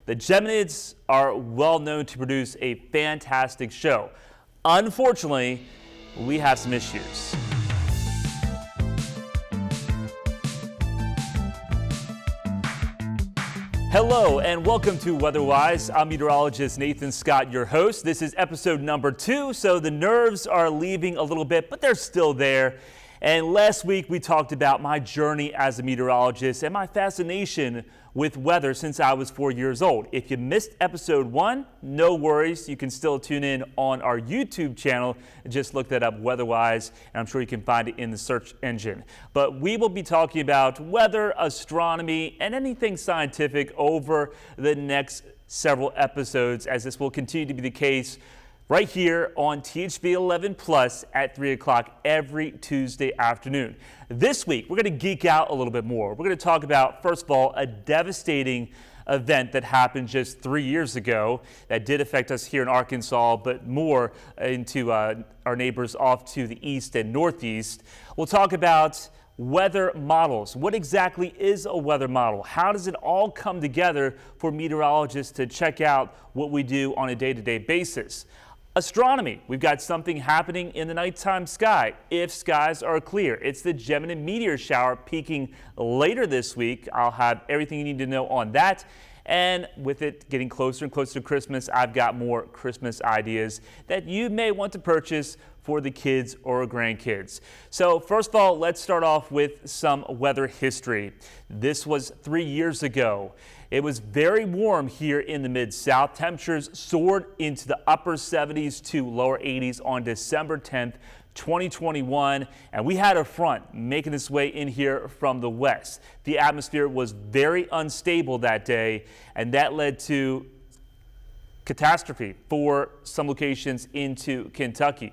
The Geminids are well known to produce a fantastic show. Unfortunately, we have some issues. Hello and welcome to Weatherwise. I'm meteorologist Nathan Scott, your host. This is episode number 2, so the nerves are leaving a little bit, but they're still there. And last week we talked about my journey as a meteorologist and my fascination with weather since I was 4 years old. If you missed episode 1, no worries. You can still tune in on our YouTube channel and just look that up, Weatherwise, and I'm sure you can find it in the search engine. But we will be talking about weather, astronomy, and anything scientific over the next several episodes, as this will continue to be the case right here on THV 11 Plus at 3 o'clock every Tuesday afternoon. This week, we're going to geek out a little bit more. We're going to talk about, first of all, a devastating event that happened just 3 years ago that did affect us here in Arkansas, but more into our neighbors off to the east and northeast. We'll talk about weather models. What exactly is a weather model? How does it all come together for meteorologists to check out what we do on a day-to-day basis? Astronomy. We've got something happening in the nighttime sky if skies are clear. It's the Gemini meteor shower peaking later this week. I'll have everything you need to know on that. And with it getting closer and closer to Christmas, I've got more Christmas ideas that you may want to purchase for the kids or grandkids. So first of all, let's start off with some weather history. This was 3 years ago. It was very warm here in the Mid-South. Temperatures soared into the upper 70s to lower 80s on December 10th, 2021, and we had a front making its way in here from the west. The atmosphere was very unstable that day, and that led to catastrophe for some locations into Kentucky.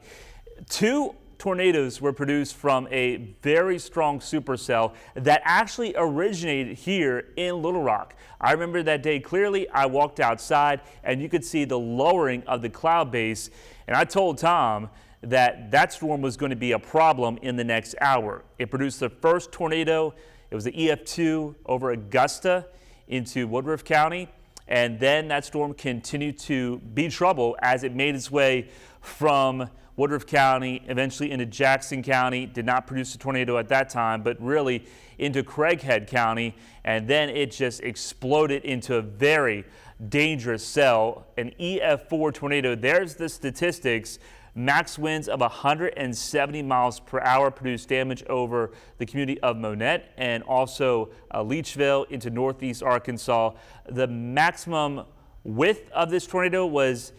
2 tornadoes were produced from a very strong supercell that actually originated here in Little Rock. I remember that day clearly. I walked outside and you could see the lowering of the cloud base, and I told Tom that that storm was going to be a problem in the next hour. It produced the first tornado. It was the EF2 over Augusta into Woodruff County, and then that storm continued to be trouble as it made its way from Woodruff County, eventually into Jackson County. Did not produce a tornado at that time, but really into Craighead County, and then it just exploded into a very dangerous cell, an EF4 tornado. There's the statistics. Max winds of 170 miles per hour produced damage over the community of Monette and also Leachville into northeast Arkansas. The maximum width of this tornado was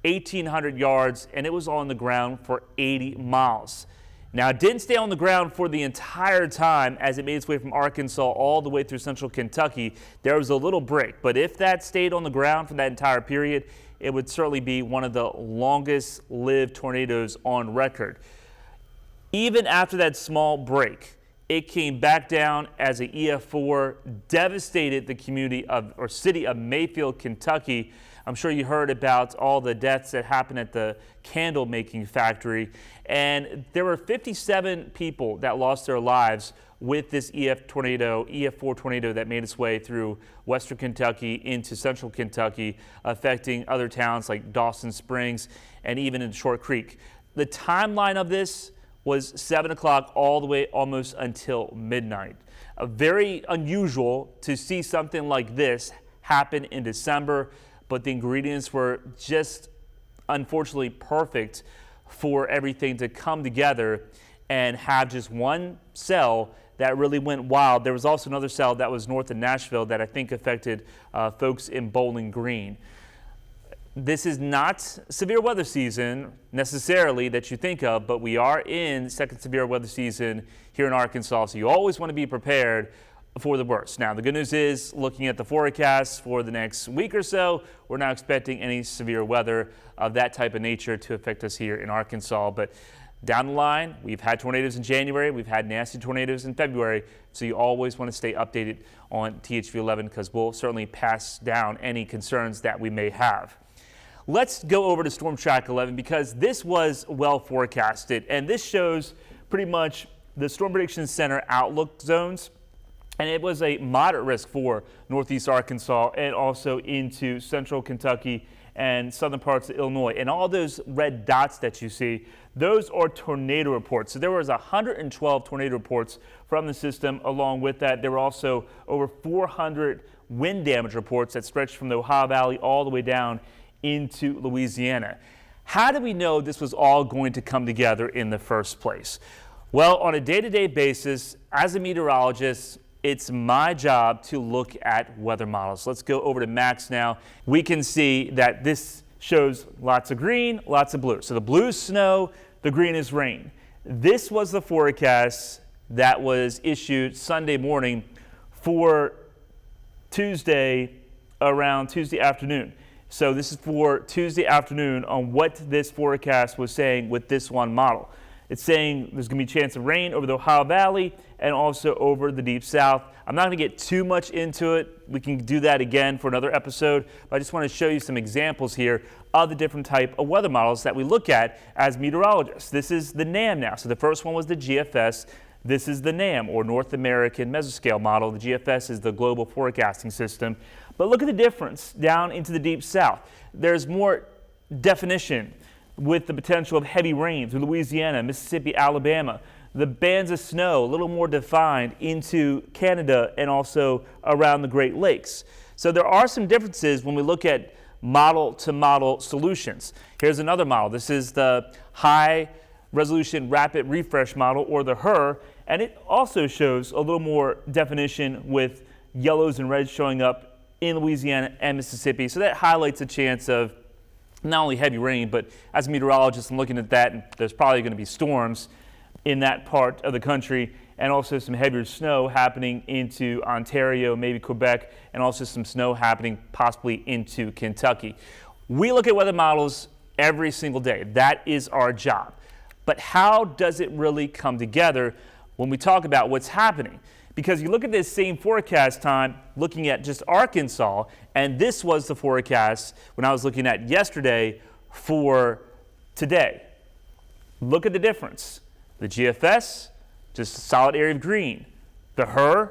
1,800 yards, and it was on the ground for 80 miles. Now, it didn't stay on the ground for the entire time as it made its way from Arkansas all the way through central Kentucky. There was a little break, but if that stayed on the ground for that entire period, it would certainly be one of the longest lived tornadoes on record. Even after that small break, it came back down as an EF4, devastated the community of or city of Mayfield, Kentucky. I'm sure you heard about all the deaths that happened at the candle making factory, and there were 57 people that lost their lives with this EF4 tornado that made its way through western Kentucky into central Kentucky, affecting other towns like Dawson Springs and even in Short Creek. The timeline of this was 7 o'clock all the way almost until midnight. Very unusual to see something like this happen in December, but the ingredients were just unfortunately perfect for everything to come together and have just one cell that really went wild. There was also another cell that was north of Nashville that I think affected folks in Bowling Green. This is not severe weather season necessarily that you think of, but we are in second severe weather season here in Arkansas, so you always want to be prepared for the worst. Now, the good news is, looking at the forecast for the next week or so, we're not expecting any severe weather of that type of nature to affect us here in Arkansas. But down the line, we've had tornadoes in January, we've had nasty tornadoes in February, so you always want to stay updated on THV 11 because we'll certainly pass down any concerns that we may have. Let's go over to Storm Track 11 because this was well forecasted, and this shows pretty much the Storm Prediction Center outlook zones And it was a moderate risk for northeast Arkansas and also into central Kentucky and southern parts of Illinois. And all those red dots that you see, those are tornado reports. So there was 112 tornado reports from the system. Along with that, there were also over 400 wind damage reports that stretched from the Ohio Valley all the way down into Louisiana. How do we know this was all going to come together in the first place? Well, on a day-to-day basis, as a meteorologist, it's my job to look at weather models. Let's go over to Max now. We can see that this shows lots of green, lots of blue. So the blue is snow, the green is rain. This was the forecast that was issued Sunday morning for Tuesday around Tuesday afternoon. So this is for Tuesday afternoon on what this forecast was saying with this one model. It's saying there's going to be a chance of rain over the Ohio Valley and also over the Deep South. I'm not going to get too much into it. We can do that again for another episode. But I just want to show you some examples here of the different type of weather models that we look at as meteorologists. This is the NAM now. So the first one was the GFS. This is the NAM, or North American Mesoscale model. The GFS is the global forecasting system. But look at the difference down into the Deep South. There's more definition with the potential of heavy rain through Louisiana, Mississippi, Alabama. The bands of snow a little more defined into Canada and also around the Great Lakes. So there are some differences when we look at model-to-model solutions. Here's another model. This is the High Resolution Rapid Refresh model, or the HRRR, and it also shows a little more definition with yellows and reds showing up in Louisiana and Mississippi. So that highlights a chance of not only heavy rain, but as a meteorologist, I'm looking at that, and there's probably going to be storms in that part of the country, and also some heavier snow happening into Ontario, maybe Quebec, and also some snow happening possibly into Kentucky. We look at weather models every single day. That is our job. But how does it really come together when we talk about what's happening? Because you look at this same forecast time, looking at just Arkansas, and this was the forecast when I was looking at yesterday for today. Look at the difference. The GFS, just a solid area of green. The HRRR,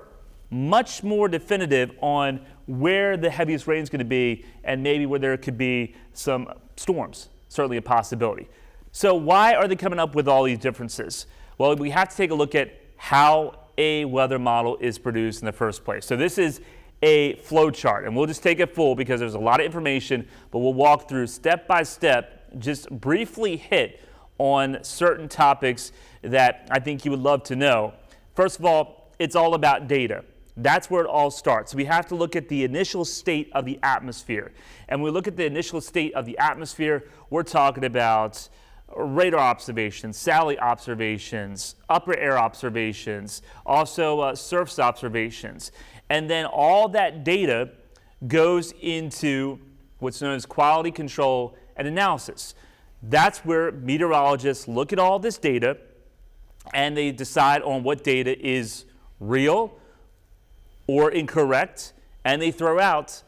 much more definitive on where the heaviest rain is going to be and maybe where there could be some storms, certainly a possibility. So why are they coming up with all these differences? Well, we have to take a look at how a weather model is produced in the first place. So this is a flow chart, and we'll just take it full because there's a lot of information, but we'll walk through step by step, just briefly hit on certain topics that I think you would love to know. First of all, it's all about data. That's where it all starts. We have to look at the initial state of the atmosphere. And when we look at the initial state of the atmosphere, we're talking about radar observations, satellite observations, upper air observations, also surface observations. And then all that data goes into what's known as quality control and analysis. That's where meteorologists look at all this data and they decide on what data is real or incorrect, and they throw out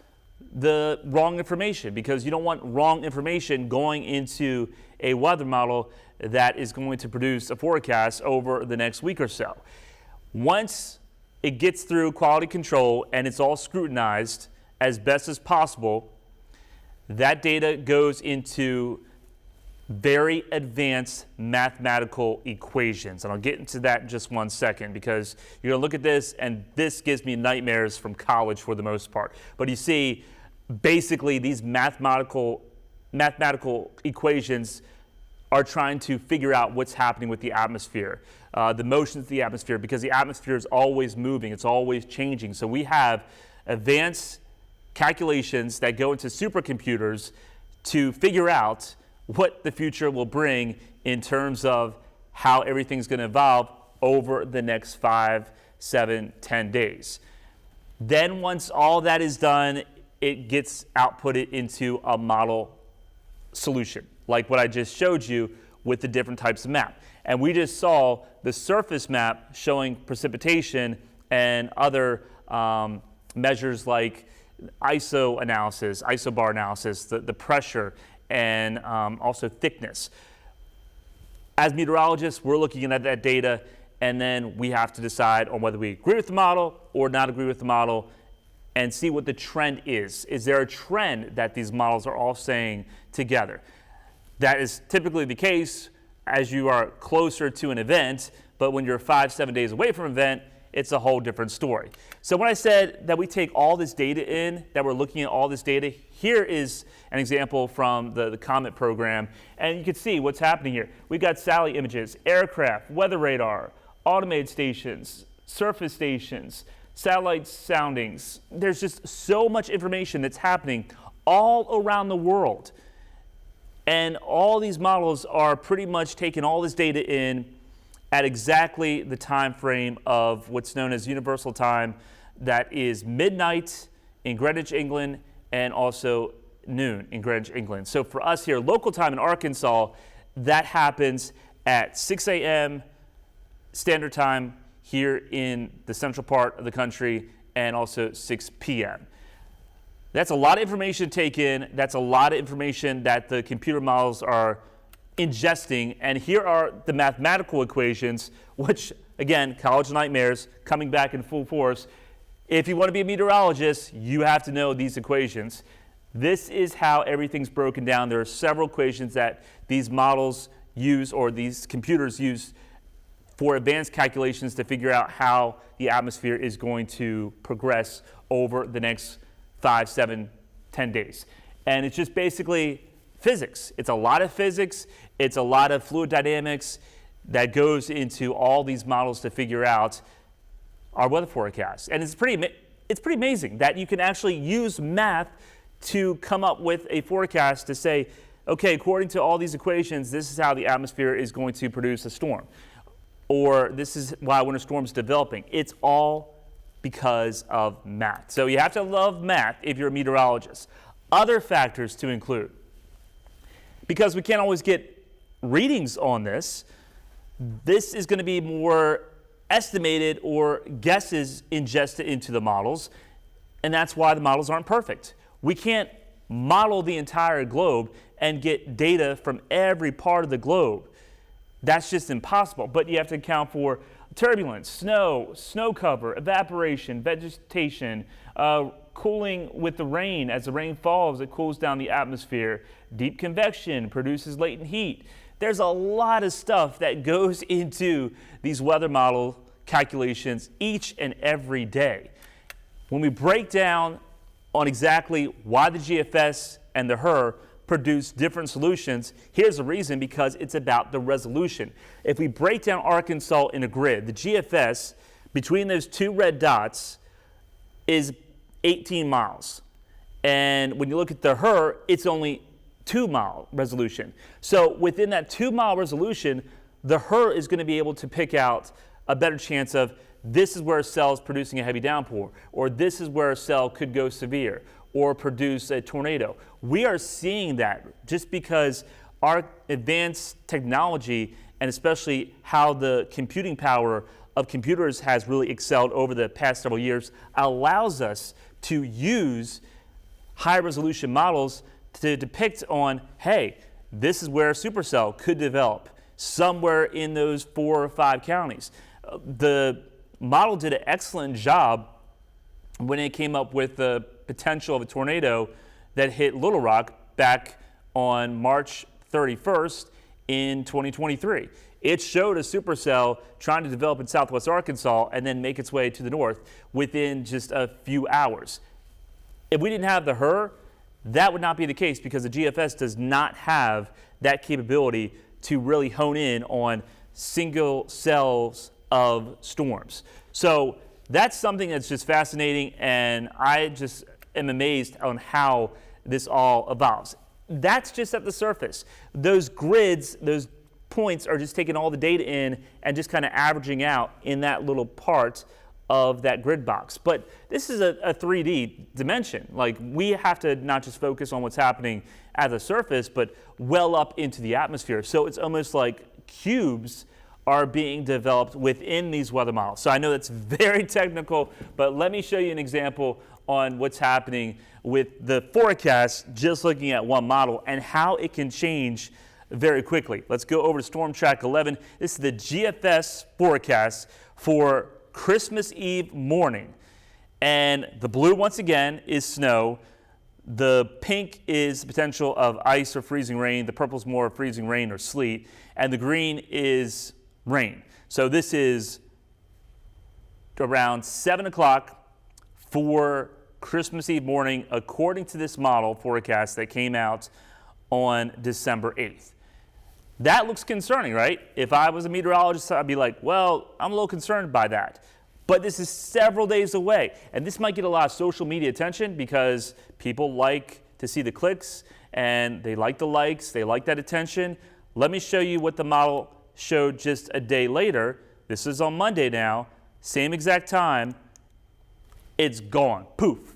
the wrong information, because you don't want wrong information going into a weather model that is going to produce a forecast over the next week or so. Once it gets through quality control and it's all scrutinized as best as possible, that data goes into very advanced mathematical equations. And I'll get into that in just one second, because you're going to look at this, and this gives me nightmares from college for the most part. But you see, basically, these mathematical equations are trying to figure out what's happening with the atmosphere, the motions of the atmosphere, because the atmosphere is always moving, it's always changing. So we have advanced calculations that go into supercomputers to figure out what the future will bring in terms of how everything's going to evolve over the next 5, 7, 10 days. Then once all that is done, it gets outputted into a model solution, like what I just showed you with the different types of map. And we just saw the surface map showing precipitation and other measures like ISO analysis, isobar analysis, the pressure, and also thickness. As meteorologists, we're looking at that data and then we have to decide on whether we agree with the model or not agree with the model and see what the trend is. Is there a trend that these models are all saying together? That is typically the case as you are closer to an event, but when you're 5-7 days away from an event, it's a whole different story. So when I said that we take all this data in, that we're looking at all this data, here is an example from the COMET program, and you can see what's happening here. We've got satellite images, aircraft, weather radar, automated stations, surface stations, satellite soundings. There's just so much information that's happening all around the world. And all these models are pretty much taking all this data in at exactly the time frame of what's known as universal time. That is midnight in Greenwich, England, and also noon in Greenwich, England. So for us here, local time in Arkansas, that happens at 6 a.m. standard time here in the central part of the country, and also 6 p.m. That's a lot of information to take in. That's a lot of information that the computer models are ingesting. And here are the mathematical equations, which, again, college nightmares coming back in full force. If you want to be a meteorologist, you have to know these equations. This is how everything's broken down. There are several equations that these models use, or these computers use, for advanced calculations to figure out how the atmosphere is going to progress over the next 5, 7, 10 days. And it's just basically physics. It's a lot of physics. It's a lot of fluid dynamics that goes into all these models to figure out our weather forecast. And it's pretty amazing that you can actually use math to come up with a forecast to say, okay, according to all these equations, this is how the atmosphere is going to produce a storm. Or this is why winter storms developing. It's all because of math. So you have to love math if you're a meteorologist. Other factors to include, because we can't always get readings on this, this is going to be more estimated or guesses ingested into the models, and that's why the models aren't perfect. We can't model the entire globe and get data from every part of the globe. That's just impossible. But you have to account for turbulence, snow cover, evaporation, vegetation, cooling with the rain. As the rain falls, it cools down the atmosphere. Deep convection produces latent heat. There's a lot of stuff that goes into these weather model calculations each and every day. When we break down on exactly why the GFS and the HRRR produce different solutions, here's the reason: because it's about the resolution. If we break down Arkansas in a grid, the GFS between those two red dots is 18 miles. And when you look at the HRRR, it's only 2-mile resolution. So within that 2-mile resolution, the HRRR is going to be able to pick out a better chance of this is where a cell is producing a heavy downpour, or this is where a cell could go severe or produce a tornado. We are seeing that just because our advanced technology, and especially how the computing power of computers has really excelled over the past several years, allows us to use high resolution models to depict on, hey, this is where a supercell could develop somewhere in those 4 or 5 counties. The model did an excellent job when it came up with the potential of a tornado that hit Little Rock back on March 31st in 2023. It showed a supercell trying to develop in southwest Arkansas and then make its way to the north within just a few hours. If we didn't have the HRRR, that would not be the case, because the GFS does not have that capability to really hone in on single cells of storms. So that's something that's just fascinating, and I just am amazed on how this all evolves. That's just at the surface. Those grids, those points are just taking all the data in and just kind of averaging out in that little part of that grid box. But this is a 3D dimension. Like, we have to not just focus on what's happening at the surface, but well up into the atmosphere. So it's almost like cubes are being developed within these weather models. So I know that's very technical, but let me show you an example on what's happening with the forecast, just looking at one model, and how it can change very quickly. Let's go over to Storm Track 11. This is the GFS forecast for Christmas Eve morning. And the blue, once again, is snow. The pink is the potential of ice or freezing rain. The purple is more freezing rain or sleet. And the green is rain. So this is around 7 o'clock for Christmas Eve morning, according to this model forecast that came out on December 8th. That looks concerning, right? If I was a meteorologist, I'd be like, well, I'm a little concerned by that. But this is several days away, and this might get a lot of social media attention because people like to see the clicks and they like the likes, they like that attention. Let me show you what the model showed just a day later. This is on Monday now, same exact time. It's gone, poof.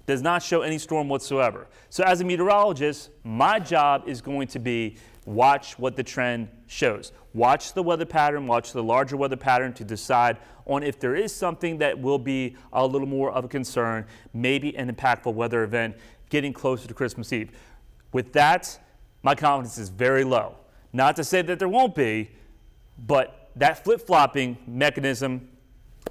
Does not show any storm whatsoever. So as a meteorologist, my job is going to be watch what the trend shows. Watch the weather pattern, watch the larger weather pattern to decide on if there is something that will be a little more of a concern, maybe an impactful weather event getting closer to Christmas Eve. With that, my confidence is very low. Not to say that there won't be, but that flip-flopping mechanism,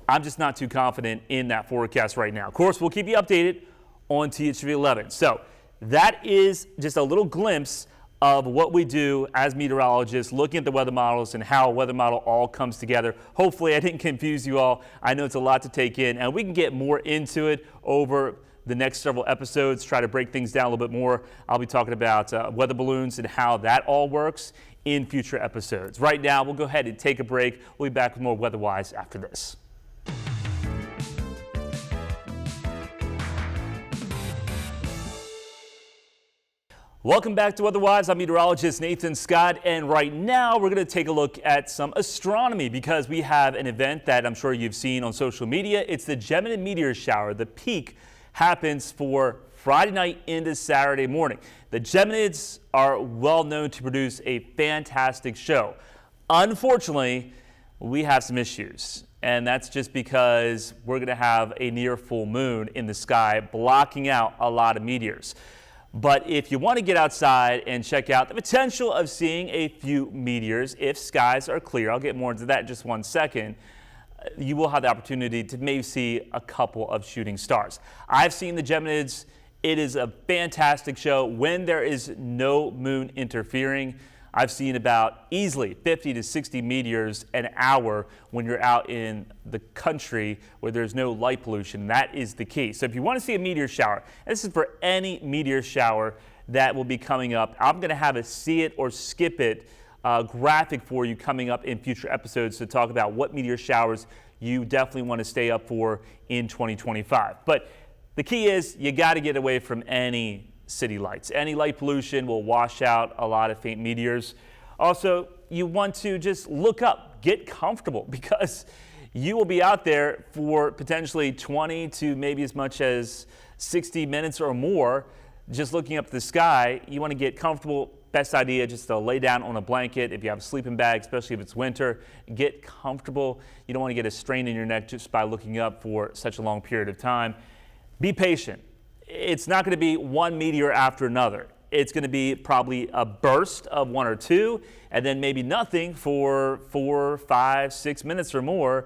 I'm just not too confident in that forecast right now. Of course, we'll keep you updated on THV 11. So that is just a little glimpse of what we do as meteorologists, looking at the weather models and how a weather model all comes together. Hopefully I didn't confuse you all. I know it's a lot to take in, and we can get more into it over the next several episodes, try to break things down a little bit more. I'll be talking about weather balloons and how that all works in future episodes. Right now, we'll go ahead and take a break. We'll be back with more Weather-Wise after this. Welcome back to Weather-Wise. I'm meteorologist Nathan Scott, and right now we're going to take a look at some astronomy because we have an event that I'm sure you've seen on social media. It's the Gemini meteor shower. The peak happens for Friday night into Saturday morning. The Geminids are well known to produce a fantastic show. Unfortunately, we have some issues, and that's just because we're going to have a near full moon in the sky blocking out a lot of meteors. But if you want to get outside and check out the potential of seeing a few meteors, if skies are clear, I'll get more into that in just 1 second, you will have the opportunity to maybe see a couple of shooting stars. I've seen the Geminids. It is a fantastic show when there is no moon interfering. I've seen about easily 50 to 60 meteors an hour when you're out in the country where there's no light pollution. That is the key. So if you want to see a meteor shower, and this is for any meteor shower that will be coming up, I'm going to have a see it or skip it graphic for you coming up in future episodes to talk about what meteor showers you definitely want to stay up for in 2025. But the key is you got to get away from any city lights. Any light pollution will wash out a lot of faint meteors. Also, you want to just look up, get comfortable, because you will be out there for potentially 20 to maybe as much as 60 minutes or more just looking up at the sky. You want to get comfortable. Best idea just to lay down on a blanket. If you have a sleeping bag, especially if it's winter, get comfortable. You don't want to get a strain in your neck just by looking up for such a long period of time. Be patient. It's not going to be one meteor after another. It's going to be probably a burst of 1 or 2, and then maybe nothing for 4, 5, 6 minutes or more,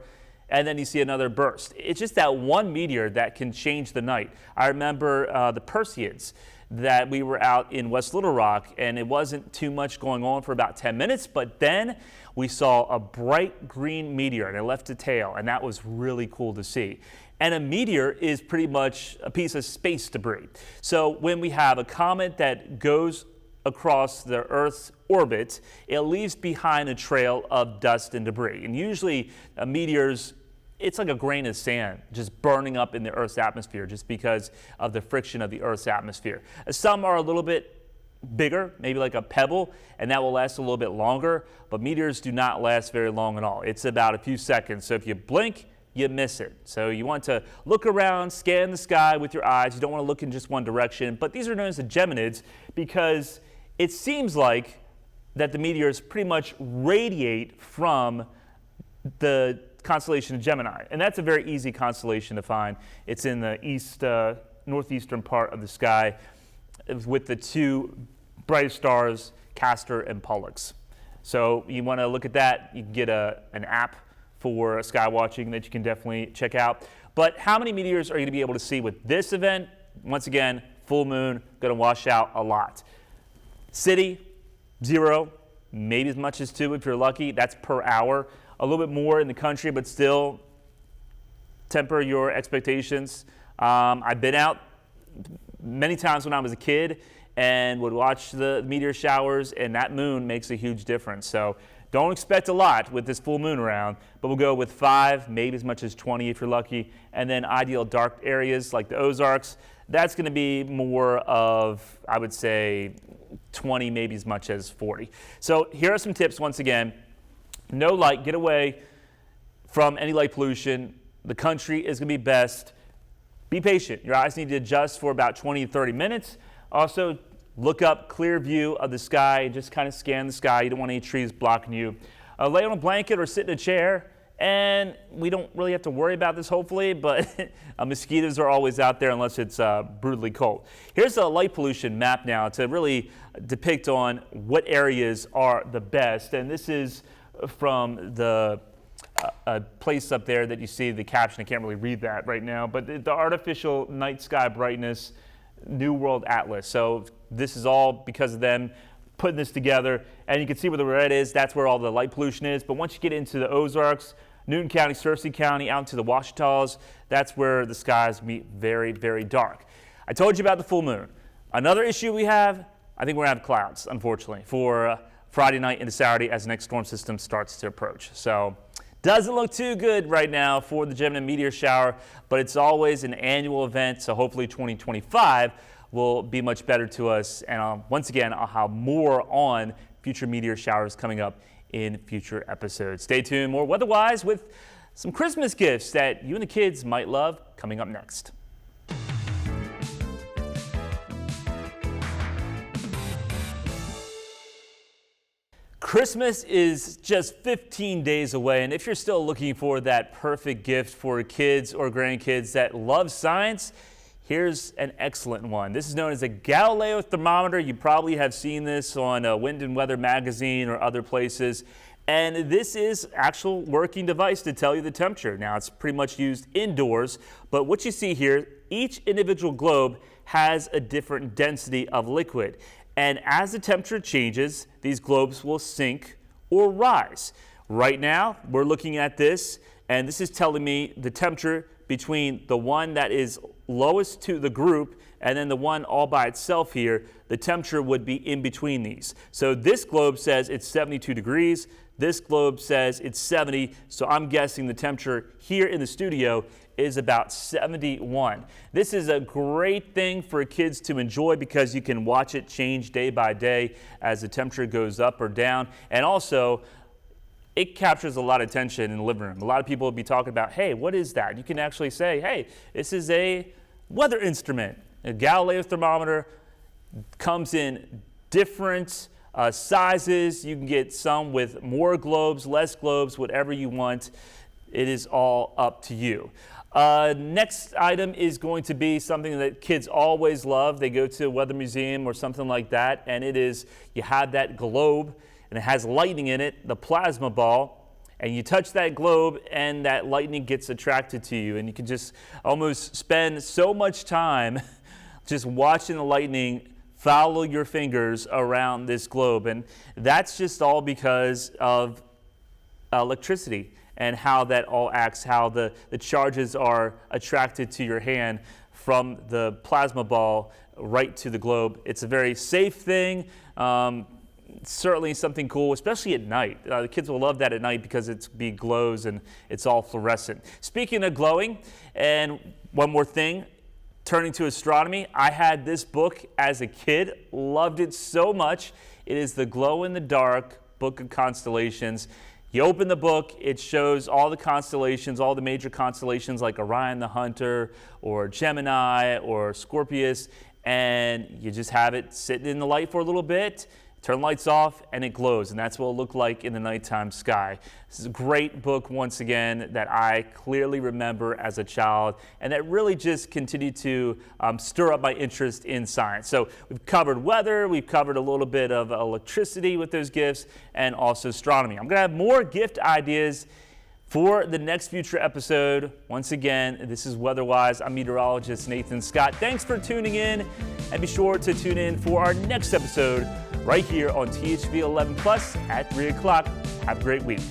and then you see another burst. It's just that one meteor that can change the night. I remember the Perseids that we were out in West Little Rock, and it wasn't too much going on for about 10 minutes, but then we saw a bright green meteor, and it left a tail, and that was really cool to see. And a meteor is pretty much a piece of space debris. So when we have a comet that goes across the Earth's orbit, it leaves behind a trail of dust and debris. And usually meteors, it's like a grain of sand just burning up in the Earth's atmosphere just because of the friction of the Earth's atmosphere. Some are a little bit bigger, maybe like a pebble, and that will last a little bit longer, but meteors do not last very long at all. It's about a few seconds. So if you blink, you miss it. So you want to look around, scan the sky with your eyes. You don't want to look in just one direction. But these are known as the Geminids because it seems like that the meteors pretty much radiate from the constellation of Gemini. And that's a very easy constellation to find. It's in the northeastern part of the sky with the two brightest stars Castor and Pollux. So you want to look at that. You can get an app for sky watching that you can definitely check out. But how many meteors are you going to be able to see with this event? Once again, full moon, going to wash out a lot. City, 0, maybe as much as 2 if you're lucky. That's per hour. A little bit more in the country, but still temper your expectations. I've been out many times when I was a kid and would watch the meteor showers, and that moon makes a huge difference. So don't expect a lot with this full moon around, but we'll go with 5, maybe as much as 20 if you're lucky. And then ideal dark areas like the Ozarks, that's going to be more of, I would say, 20, maybe as much as 40. So here are some tips once again. No light, get away from any light pollution. The country is going to be best. Be patient. Your eyes need to adjust for about 20 to 30 minutes. Also, look up, clear view of the sky. Just kind of scan the sky. You don't want any trees blocking you. Lay on a blanket or sit in a chair. And we don't really have to worry about this, hopefully, but mosquitoes are always out there unless it's brutally cold. Here's a light pollution map now to really depict on what areas are the best. And this is from the place up there that you see the caption. I can't really read that right now, but the Artificial Night Sky Brightness New World Atlas. So this is all because of them putting this together. And you can see where the red is. That's where all the light pollution is. But once you get into the Ozarks, Newton County, Searcy County, out into the Ouachitas, that's where the skies meet very, very dark. I told you about the full moon. Another issue we have, I think we're going to have clouds, unfortunately, for Friday night into Saturday as the next storm system starts to approach. So doesn't look too good right now for the Gemini meteor shower, but it's always an annual event, so hopefully 2025 will be much better to us. And once again, I'll have more on future meteor showers coming up in future episodes. Stay tuned, more weather-wise with some Christmas gifts that you and the kids might love coming up next. Christmas is just 15 days away, and if you're still looking for that perfect gift for kids or grandkids that love science, here's an excellent one. This is known as a Galileo thermometer. You probably have seen this on Wind and Weather magazine or other places. And this is actual working device to tell you the temperature. Now, it's pretty much used indoors, but what you see here, each individual globe has a different density of liquid. And as the temperature changes, these globes will sink or rise. Right now, we're looking at this, and this is telling me the temperature between the one that is lowest to the group and then the one all by itself here. The temperature would be in between these. So this globe says it's 72 degrees. This globe says it's 70. So I'm guessing the temperature here in the studio is about 71. This is a great thing for kids to enjoy because you can watch it change day by day as the temperature goes up or down. And also, it captures a lot of attention in the living room. A lot of people will be talking about, hey, what is that? You can actually say, hey, this is a weather instrument. A Galileo thermometer comes in different sizes. You can get some with more globes, less globes, whatever you want. It is all up to you. Next item is going to be something that kids always love. They go to a weather museum or something like that, and it is, you have that globe, and it has lightning in it, the plasma ball, and you touch that globe and that lightning gets attracted to you, and you can just almost spend so much time just watching the lightning follow your fingers around this globe. And that's just all because of electricity and how that all acts, how the charges are attracted to your hand from the plasma ball right to the globe. It's a very safe thing. Certainly something cool, especially at night. The kids will love that at night because it glows and it's all fluorescent. Speaking of glowing, and one more thing, turning to astronomy, I had this book as a kid, loved it so much. It is the Glow-in-the-Dark Book of Constellations. You open the book, it shows all the constellations, all the major constellations like Orion the Hunter or Gemini or Scorpius, and you just have it sitting in the light for a little bit. Turn lights off and it glows, and that's what it'll look like in the nighttime sky. This is a great book, once again, that I clearly remember as a child, and that really just continued to stir up my interest in science. So we've covered weather, we've covered a little bit of electricity with those gifts, and also astronomy. I'm going to have more gift ideas for the next future episode. Once again, this is Weatherwise. I'm meteorologist Nathan Scott. Thanks for tuning in, and be sure to tune in for our next episode right here on THV 11 Plus at 3 o'clock. Have a great week.